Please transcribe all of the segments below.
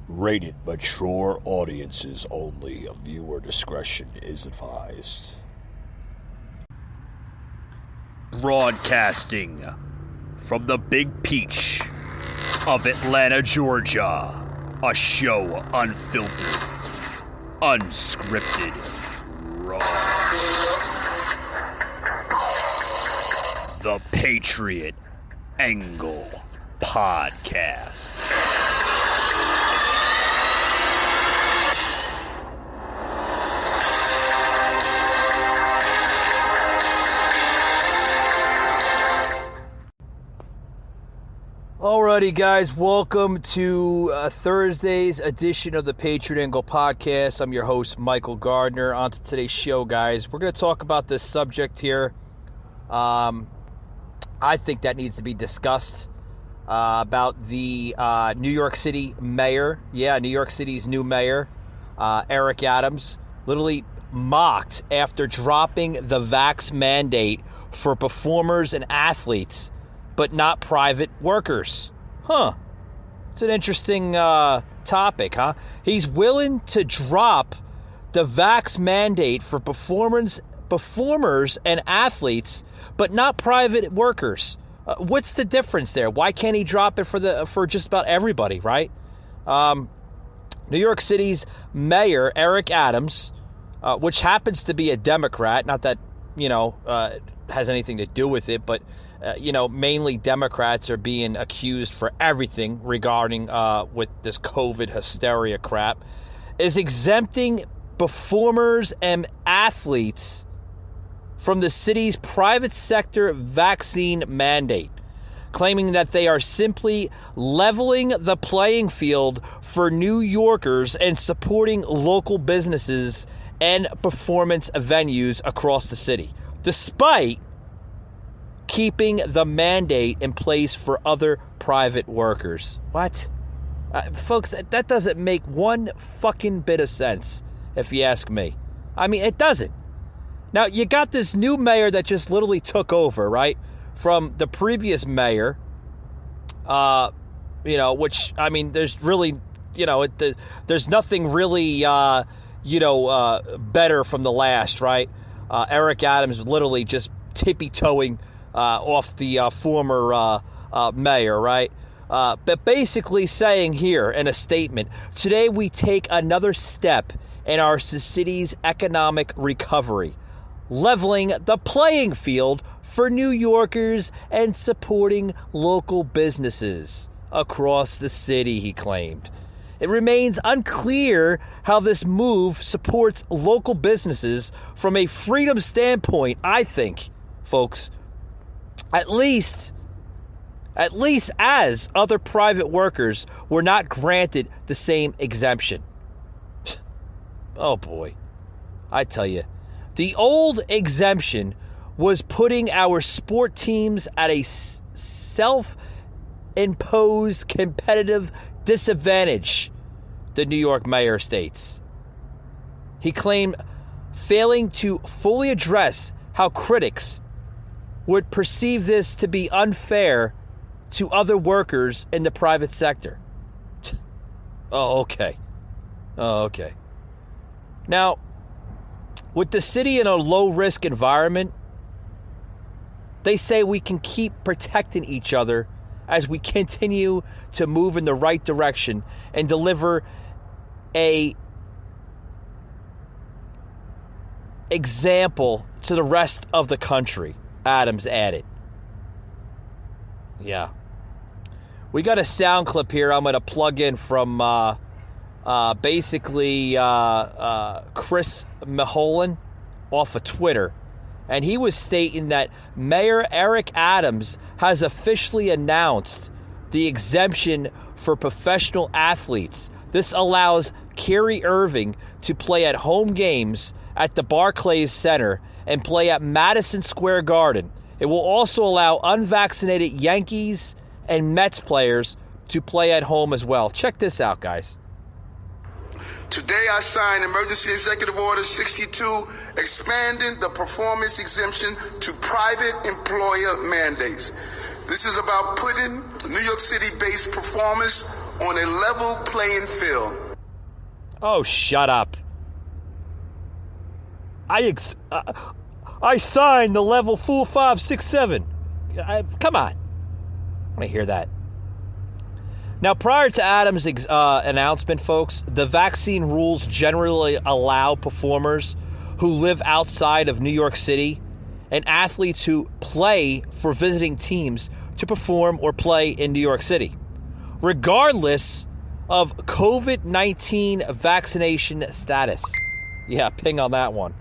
Rated mature audiences only. Viewer discretion is advised. Broadcasting from the Big Peach of Atlanta, Georgia. A show unfiltered, unscripted, raw. The Patriot Angle Podcast. Alrighty, guys, welcome to Thursday's edition of the Patriot Angle Podcast. I'm your host, Michael Gardner. On to today's show, guys. We're going to talk about this subject here. I think that needs to be discussed about the New York City mayor. Yeah, New York City's new mayor, Eric Adams, literally mocked after dropping the vax mandate for performers and athletes, but not private workers. It's an interesting topic, huh? He's willing to drop the vax mandate for performers and athletes, but not private workers. What's the difference there? Why can't he drop it for just about everybody, right? New York City's mayor, Eric Adams, which happens to be a Democrat, not that, has anything to do with it, but mainly Democrats are being accused for everything regarding with this COVID hysteria crap, is exempting performers and athletes from the city's private sector vaccine mandate, claiming that they are simply leveling the playing field for New Yorkers and supporting local businesses and performance venues across the city, despite keeping the mandate in place for other private workers. What? Folks, that doesn't make one fucking bit of sense, if you ask me. I mean, it doesn't. Now, you got this new mayor that just literally took over, right, from the previous mayor, which, I mean, there's really, there's nothing really, better from the last, right? Eric Adams literally just tippy-toeing off the former mayor, right? But basically saying here in a statement, today we take another step in our city's economic recovery, leveling the playing field for New Yorkers and supporting local businesses across the city, he claimed. It remains unclear how this move supports local businesses from a freedom standpoint, I think, folks. At least as other private workers were not granted the same exemption. Oh boy, I tell you, the old exemption was putting our sport teams at a self-imposed competitive disadvantage, the New York mayor states. He claimed failing to fully address how critics would perceive this to be unfair to other workers in the private sector. Oh, okay. Now, with the city in a low-risk environment, they say we can keep protecting each other as we continue to move in the right direction and deliver a example to the rest of the country, Adams added. Yeah. We got a sound clip here I'm going to plug in from basically Chris Maholan off of Twitter. And he was stating that Mayor Eric Adams has officially announced the exemption for professional athletes. This allows Kyrie Irving to play at home games at the Barclays Center and play at Madison Square Garden. It will also allow unvaccinated Yankees and Mets players to play at home as well. Check this out, guys. Today I signed Emergency Executive Order 62, expanding the performance exemption to private employer mandates. This is about putting New York City-based performers on a level playing field. Oh, shut up. I signed the level 4, 5, 6, 7. Come on. I want to hear that. Now, prior to Adams' announcement, folks, the vaccine rules generally allow performers who live outside of New York City and athletes who play for visiting teams to perform or play in New York City, regardless of COVID-19 vaccination status. Yeah, ping on that one.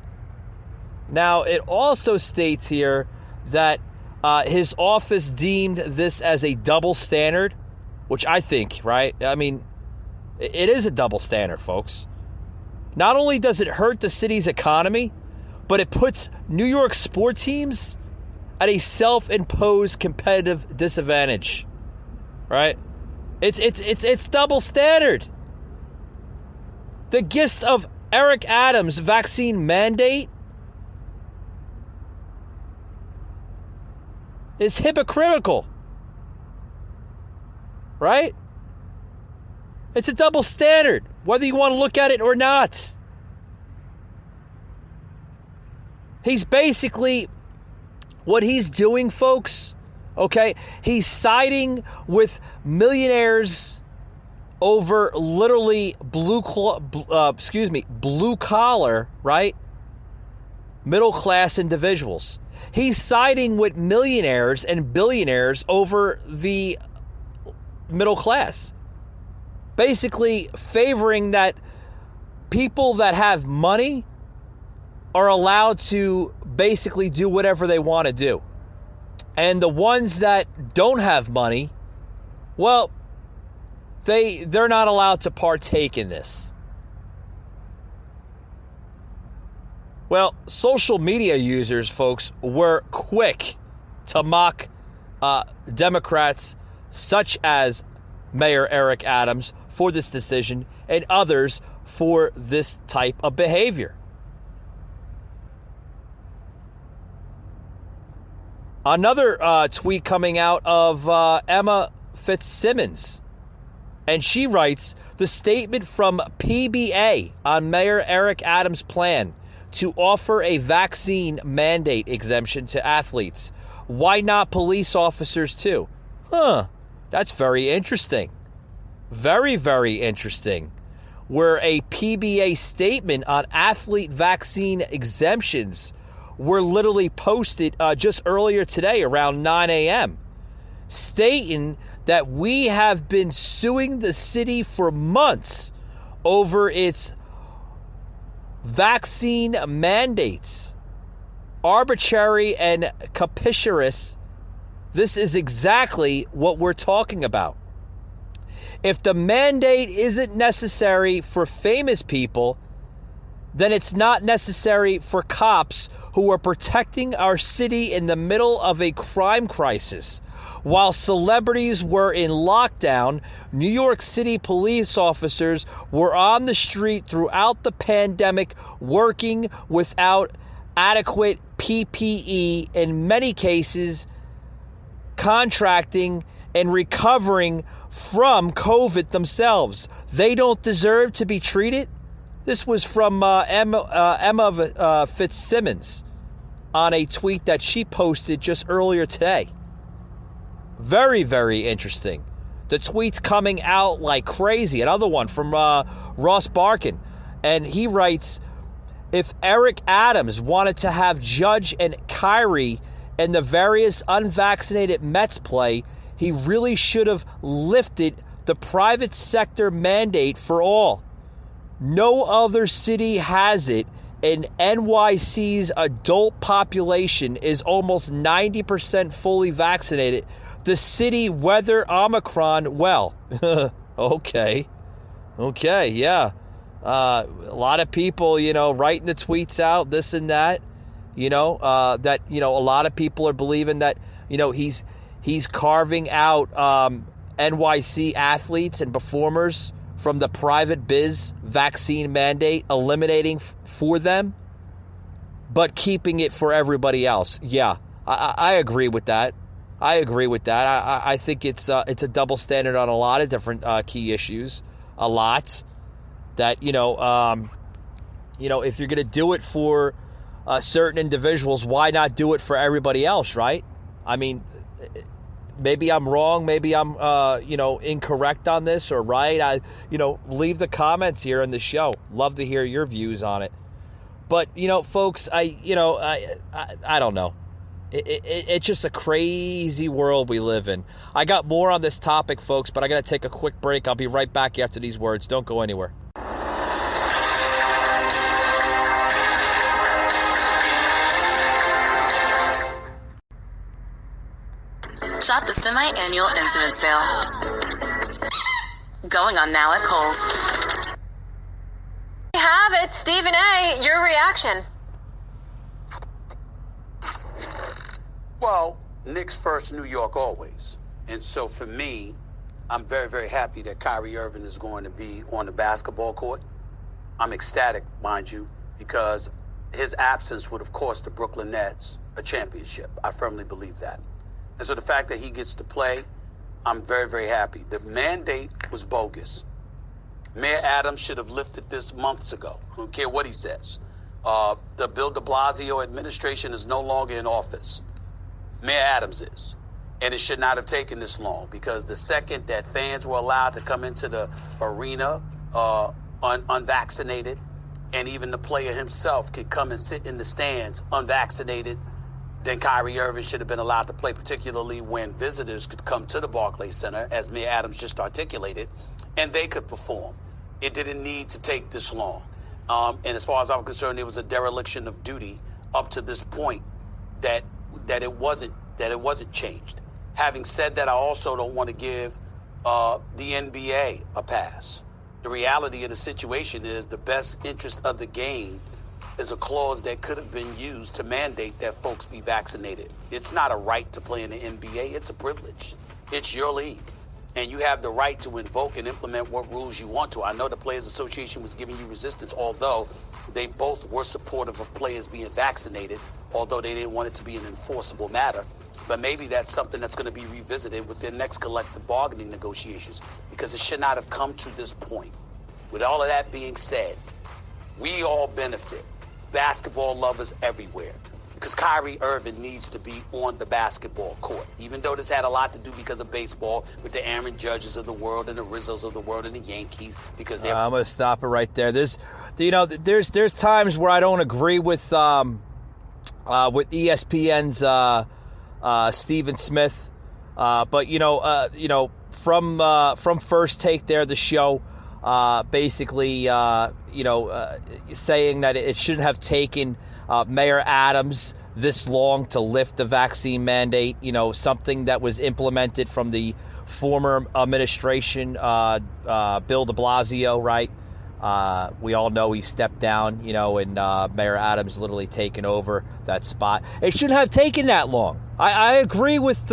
Now, it also states here that his office deemed this as a double standard, which I think, right? I mean, it is a double standard, folks. Not only does it hurt the city's economy, but it puts New York sport teams at a self-imposed competitive disadvantage, right? It's double standard. The gist of Eric Adams' vaccine mandate is hypocritical, right? It's a double standard, whether you want to look at it or not. He's basically, what he's doing, folks, okay, he's siding with millionaires over literally blue collar, right? Middle class individuals. He's siding with millionaires and billionaires over the middle class. Basically favoring that people that have money are allowed to basically do whatever they want to do. And the ones that don't have money, well, they're not allowed to partake in this. Well, social media users, folks, were quick to mock Democrats such as Mayor Eric Adams for this decision and others for this type of behavior. Another tweet coming out of Emma Fitzsimmons, and she writes, the statement from PBA on Mayor Eric Adams' plan to offer a vaccine mandate exemption to athletes. Why not police officers too? That's very interesting. Very, very interesting. Where a PBA statement on athlete vaccine exemptions were literally posted just earlier today around 9 a.m. stating that we have been suing the city for months over its vaccine mandates. Arbitrary and capricious. This is exactly what we're talking about. If the mandate isn't necessary for famous people, then it's not necessary for cops who are protecting our city in the middle of a crime crisis. While celebrities were in lockdown, New York City police officers were on the street throughout the pandemic working without adequate PPE, in many cases contracting and recovering from COVID themselves. They don't deserve to be treated. This was from Emma Fitzsimmons on a tweet that she posted just earlier today. Very, very interesting. The tweet's coming out like crazy. Another one from Ross Barkin. And he writes, if Eric Adams wanted to have Judge and Kyrie and the various unvaccinated Mets play, he really should have lifted the private sector mandate for all. No other city has it, and NYC's adult population is almost 90% fully vaccinated. The city weathered Omicron well. Okay, yeah. A lot of people, writing the tweets out, this and that, that, a lot of people are believing that, he's carving out NYC athletes and performers from the private biz vaccine mandate, eliminating for them, but keeping it for everybody else. Yeah, I agree with that. I agree with that. I think it's a double standard on a lot of different key issues. A lot that if you're going to do it for certain individuals, why not do it for everybody else, right? I mean, maybe I'm wrong, maybe I'm incorrect on this or right. Leave the comments here in the show. Love to hear your views on it. But folks, I don't know. It's just a crazy world we live in. I got more on this topic, folks, but I got to take a quick break. I'll be right back after these words. Don't go anywhere. Shop the semi-annual intimate sale. Going on now at Kohl's. We have it, Stephen A. Your reaction? Well, Knicks first, New York always. And so for me, I'm very, very happy that Kyrie Irving is going to be on the basketball court. I'm ecstatic, mind you, because his absence would have cost the Brooklyn Nets a championship. I firmly believe that. And so the fact that he gets to play, I'm very, very happy. The mandate was bogus. Mayor Adams should have lifted this months ago. I don't care what he says. The Bill de Blasio administration is no longer in office. Mayor Adams is. And it should not have taken this long, because the second that fans were allowed to come into the arena unvaccinated, and even the player himself could come and sit in the stands unvaccinated, then Kyrie Irving should have been allowed to play, particularly when visitors could come to the Barclays Center, as Mayor Adams just articulated, and they could perform. It didn't need to take this long. And as far as I'm concerned, it was a dereliction of duty up to this point that it wasn't changed. Having said that, I also don't want to give the NBA a pass. The reality of the situation is the best interest of the game is a clause that could have been used to mandate that folks be vaccinated. It's not a right to play in the NBA. It's a privilege. It's your league. And you have the right to invoke and implement what rules you want to. I know the Players Association was giving you resistance, although they both were supportive of players being vaccinated, although they didn't want it to be an enforceable matter. But maybe that's something that's going to be revisited with their next collective bargaining negotiations, because it should not have come to this point. With all of that being said, we all benefit. Basketball lovers everywhere. Because Kyrie Irving needs to be on the basketball court. Even though this had a lot to do because of baseball with the Aaron Judges of the world and the Rizzos of the world and the Yankees, because they're... I'm going to stop it right there. There's times where I don't agree with ESPN's Stephen Smith, but from First Take there, the show, basically saying that it shouldn't have taken Mayor Adams this long to lift the vaccine mandate, something that was implemented from the former administration, Bill de Blasio, right? We all know he stepped down, and Mayor Adams literally taken over that spot. It shouldn't have taken that long. I agree with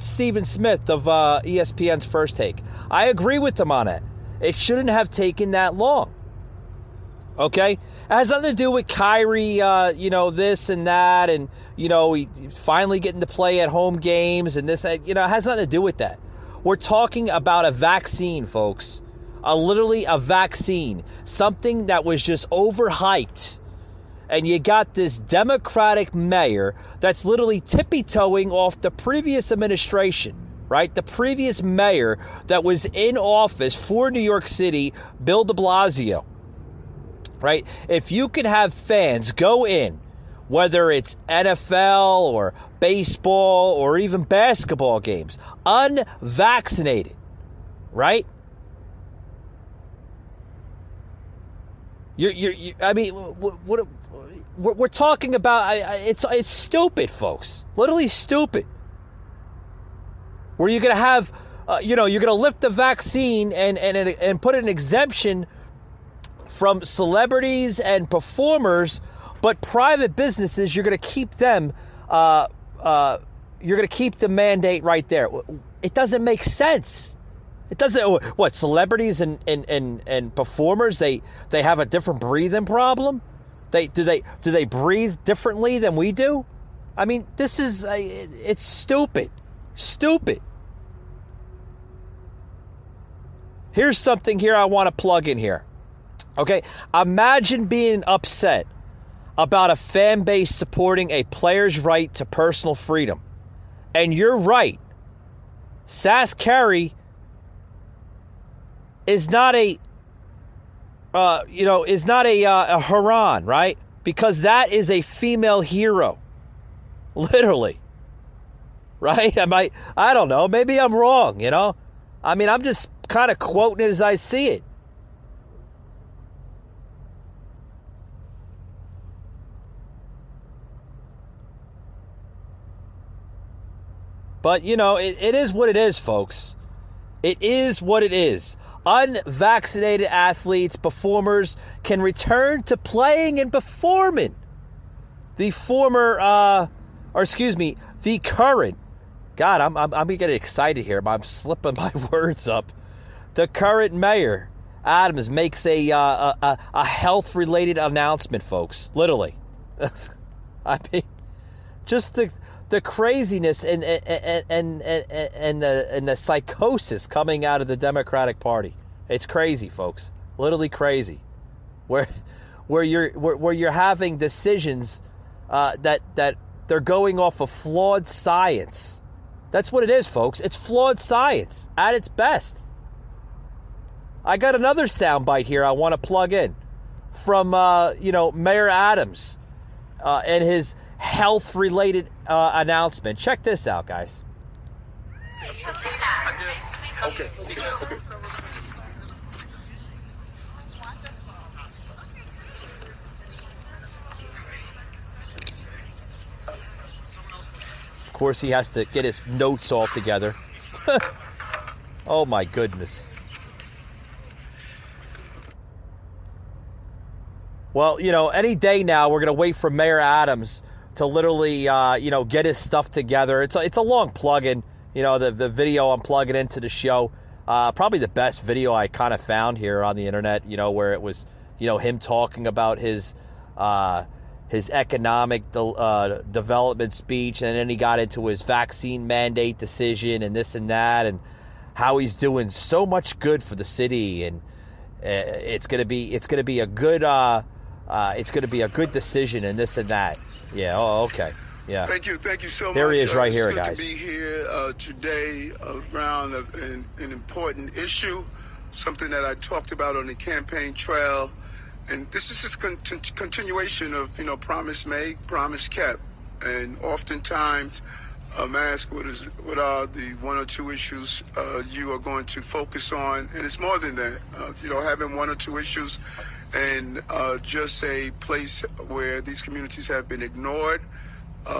Stephen Smith of ESPN's First Take. I agree with him on that. It shouldn't have taken that long. Okay? It has nothing to do with Kyrie, this and that, and, he finally getting to play at home games and this, it has nothing to do with that. We're talking about a vaccine, folks. Literally a vaccine. Something that was just overhyped. And you got this Democratic mayor that's literally tippy-toeing off the previous administration, right? The previous mayor that was in office for New York City, Bill de Blasio, right? If you could have fans go in, whether it's NFL or baseball or even basketball games, unvaccinated, right? We're talking about, it's stupid, folks. Literally stupid. Where you're going to have, you're going to lift the vaccine and put an exemption from celebrities and performers, but private businesses, you're going to keep them, you're going to keep the mandate right there. It doesn't make sense. It doesn't. What, celebrities and performers? They have a different breathing problem. Do they breathe differently than we do? I mean, this is it's stupid, Stupid. Here's something here I want to plug in here. Okay, imagine being upset about a fan base supporting a player's right to personal freedom. And you're right. Sass Carey is not a Haran, right? Because that is a female hero. Literally. Right? I don't know. Maybe I'm wrong, I mean, I'm just kind of quoting it as I see it. But, it is what it is, folks. It is what it is. Unvaccinated athletes, performers can return to playing and performing. The current. God, I'm getting excited here. I'm slipping my words up. The current mayor, Adams, makes a health-related announcement, folks. Literally. I mean, just the craziness and the psychosis coming out of the Democratic Party. It's crazy, folks. Literally crazy. Where you're having decisions that they're going off of flawed science. That's what it is, folks. It's flawed science at its best. I got another soundbite here I want to plug in from Mayor Adams and his health-related announcement. Check this out, guys. Okay. Of course, he has to get his notes all together. Oh, my goodness. Well, any day now, we're going to wait for Mayor Adams to literally, get his stuff together. It's a long plug-in, the video I'm plugging into the show. Probably the best video I kind of found here on the internet, where it was, him talking about his economic development speech, and then he got into his vaccine mandate decision and this and that, and how he's doing so much good for the city, and it's gonna be a good decision and this and that. Yeah. Oh, okay. Yeah. Thank you so much. There he is, right here, it's good guys. to be here today around an important issue, something that I talked about on the campaign trail. And this is just continuation of, promise made, promise kept. And oftentimes I'm asked what are the one or two issues you are going to focus on. And it's more than that. Having one or two issues and just a place where these communities have been ignored,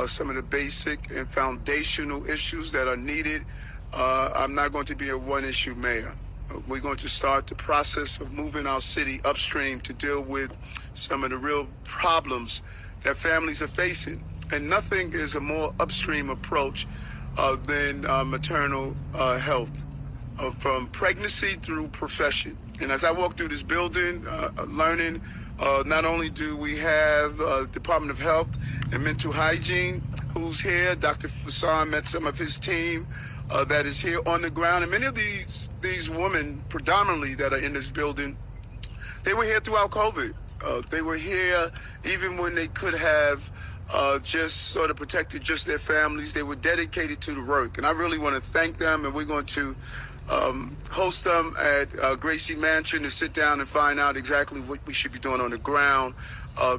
some of the basic and foundational issues that are needed. I'm not going to be a one-issue mayor. We're going to start the process of moving our city upstream to deal with some of the real problems that families are facing. And nothing is a more upstream approach than maternal health, from pregnancy through profession. And as I walk through this building, learning, not only do we have Department of Health and Mental Hygiene, who's here, Dr. Fassan met some of his team, that is here on the ground. And many of these women, predominantly that are in this building, they were here throughout COVID. They were here even when they could have just sort of protected just their families. They were dedicated to the work. And I really want to thank them. And we're going to host them at Gracie Mansion to sit down and find out exactly what we should be doing on the ground,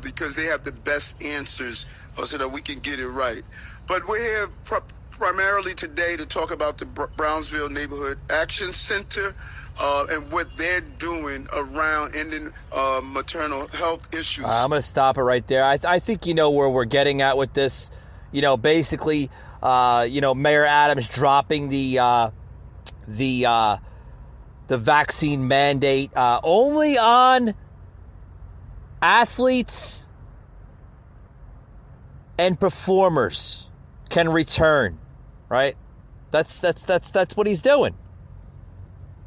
because they have the best answers so that we can get it right. But we're here primarily today to talk about the Brownsville Neighborhood Action Center and what they're doing around ending maternal health issues. I'm going to stop it right there. I think you know where we're getting at with this. Basically, Mayor Adams dropping the vaccine mandate only on athletes and performers can return. Right? That's what he's doing.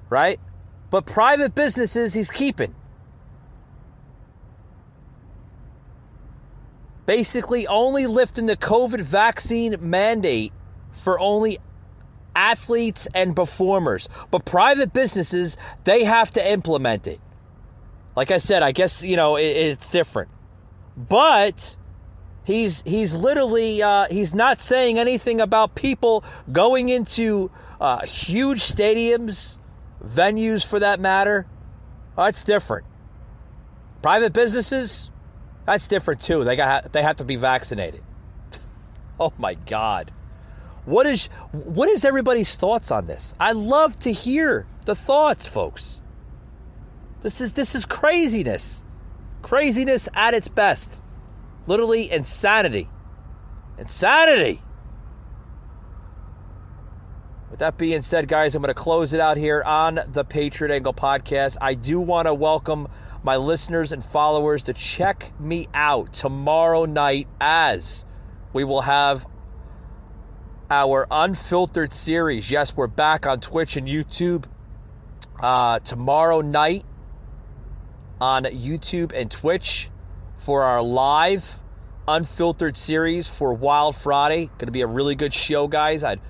Right? But private businesses he's keeping. Basically only lifting the COVID vaccine mandate for only athletes and performers. But private businesses, they have to implement it. Like I said, I guess, it's different. But he's literally, he's not saying anything about people going into huge stadiums, venues for that matter. That's different. Private businesses, that's different too. They have to be vaccinated. Oh my God. What is everybody's thoughts on this? I love to hear the thoughts, folks. This is craziness. Craziness at its best. Literally insanity. Insanity. With that being said, guys, I'm going to close it out here on the Patriot Angle podcast. I do want to welcome my listeners and followers to check me out tomorrow night, as we will have our Unfiltered series. Yes, we're back on Twitch and YouTube tomorrow night on YouTube and Twitch for our live Unfiltered series for Wild Friday. Going to be a really good show, guys. I'd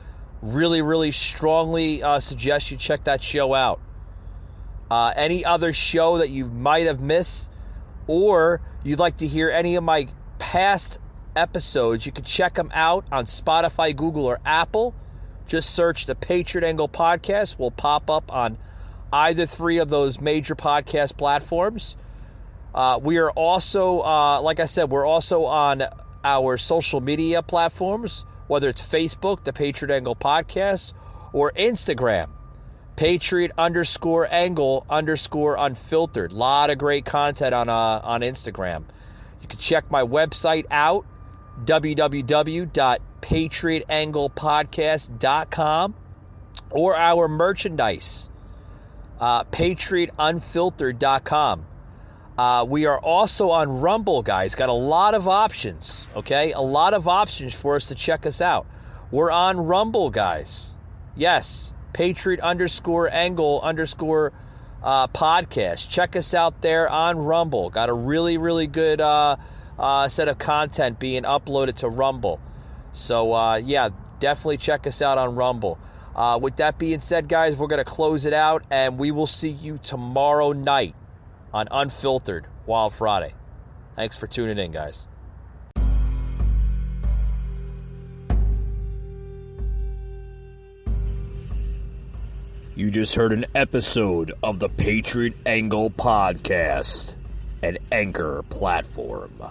really, really strongly suggest you check that show out. Any other show that you might have missed, or you'd like to hear any of my past episodes, you can check them out on Spotify, Google, or Apple. Just search the Patriot Angle podcast. Will pop up on either three of those major podcast platforms. We are also, like I said, we're also on our social media platforms, whether it's Facebook, the Patriot Angle podcast, or Instagram, Patriot_Angle_Unfiltered. A lot of great content on Instagram. You can check my website out, www.patriotanglepodcast.com, or our merchandise, patriotunfiltered.com. We are also on Rumble, guys. Got a lot of options, okay? A lot of options for us to check us out. We're on Rumble, guys. Yes, Patriot_Angle_podcast. Check us out there on Rumble. Got a really, really good set of content being uploaded to Rumble. So, yeah, definitely check us out on Rumble. With that being said, guys, we're going to close it out, and we will see you tomorrow night on Unfiltered Wild Friday. Thanks for tuning in, guys. You just heard an episode of the Patriot Angle podcast, an Anchor platform.